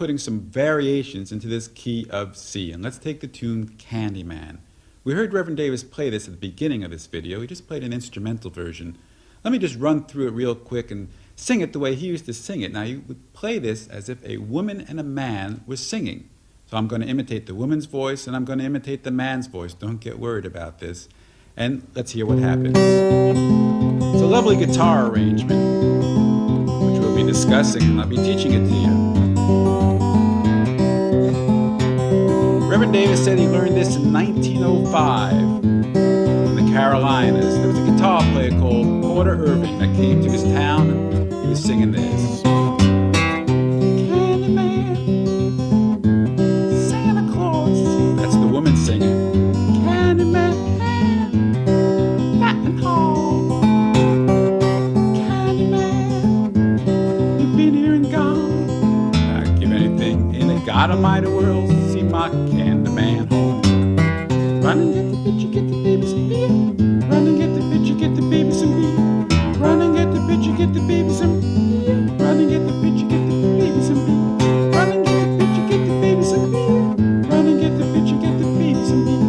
putting some variations into this key of C. And let's take the tune Candyman. We heard Reverend Davis play this at the beginning of this video. He just played an instrumental version. Let me just run through it real quick and sing it the way he used to sing it. Now, you would play this as if a woman and a man were singing. So I'm going to imitate the woman's voice and I'm going to imitate the man's voice. Don't get worried about this. And let's hear what happens. It's a lovely guitar arrangement, which we'll be discussing, and I'll be teaching it to you. Reverend Davis said he learned this in 1905 in the Carolinas. There was a guitar player called Porter Irving that came to his town and he was singing this. Candyman, Santa Claus. That's the woman singing. Candyman, fat and tall. Candyman, you've been here and gone. I'd give anything in the God Almighty world. See my Candyman home. Run and get the picture, get the baby some beer. Run and get the picture, get the baby some beer. Run and get the picture, get the baby some beer. Run and get the picture, get the baby some beer. Run and get the picture, get the baby some beer. Run and get the picture, get the baby some beer.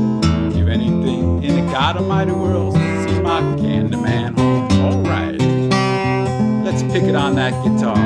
Give anything in the God Almighty world. See my Candyman home. All right, let's pick it on that guitar.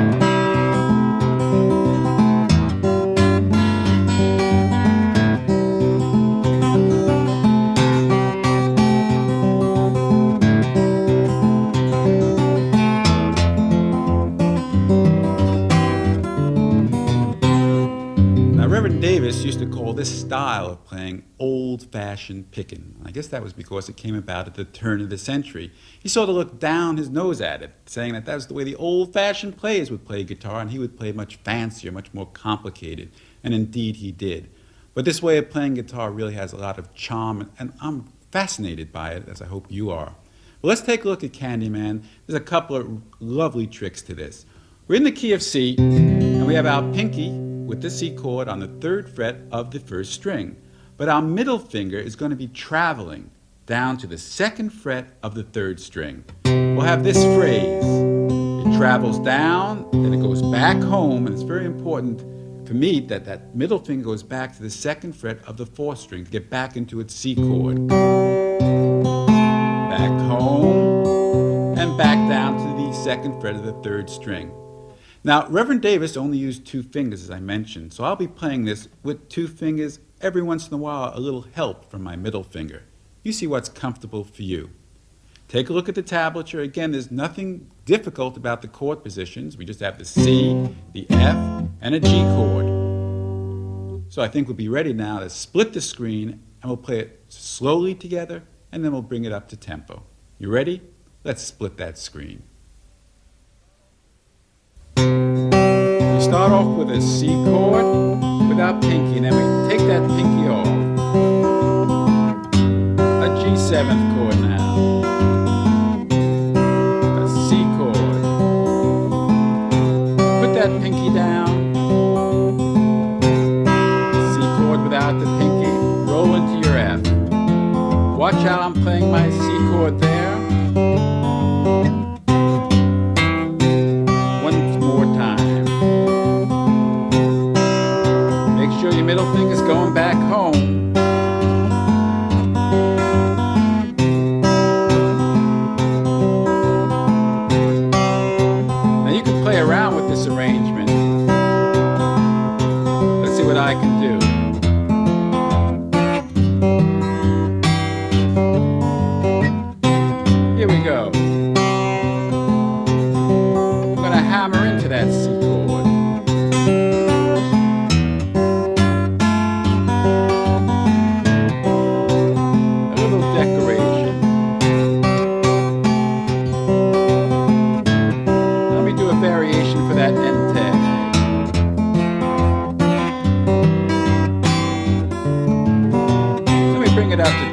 Reverend Davis used to call this style of playing old-fashioned picking. I guess that was because it came about at the turn of the century. He sort of looked down his nose at it, saying that was the way the old-fashioned players would play guitar, and he would play much fancier, much more complicated, and indeed he did. But this way of playing guitar really has a lot of charm, and I'm fascinated by it, as I hope you are. Well, let's take a look at Candyman. There's a couple of lovely tricks to this. We're in the key of C, and we have our pinky with the C chord on the 3rd fret of the 1st string. But our middle finger is going to be traveling down to the 2nd fret of the 3rd string. We'll have this phrase. It travels down, then it goes back home, and it's very important for me that that middle finger goes back to the 2nd fret of the 4th string to get back into its C chord. Back home, and back down to the 2nd fret of the 3rd string. Now, Reverend Davis only used 2 fingers, as I mentioned, so I'll be playing this with 2 fingers, every once in a while a little help from my middle finger. You see what's comfortable for you. Take a look at the tablature. Again, there's nothing difficult about the chord positions. We just have the C, the F, and a G chord. So I think we'll be ready now to split the screen, and we'll play it slowly together, and then we'll bring it up to tempo. You ready? Let's split that screen. We start off with a C chord with our pinky, and then we take that pinky off. A G7th chord now. A C chord. Put that pinky down. C chord without the pinky. Roll into your F. Watch how I'm playing my C chord there. Your middle finger's going back home. Now you can play around with this arrangement. Let's see what I can do. Here we go. I'm going to hammer into that C chord. Variation for that end tag. Let me bring it up to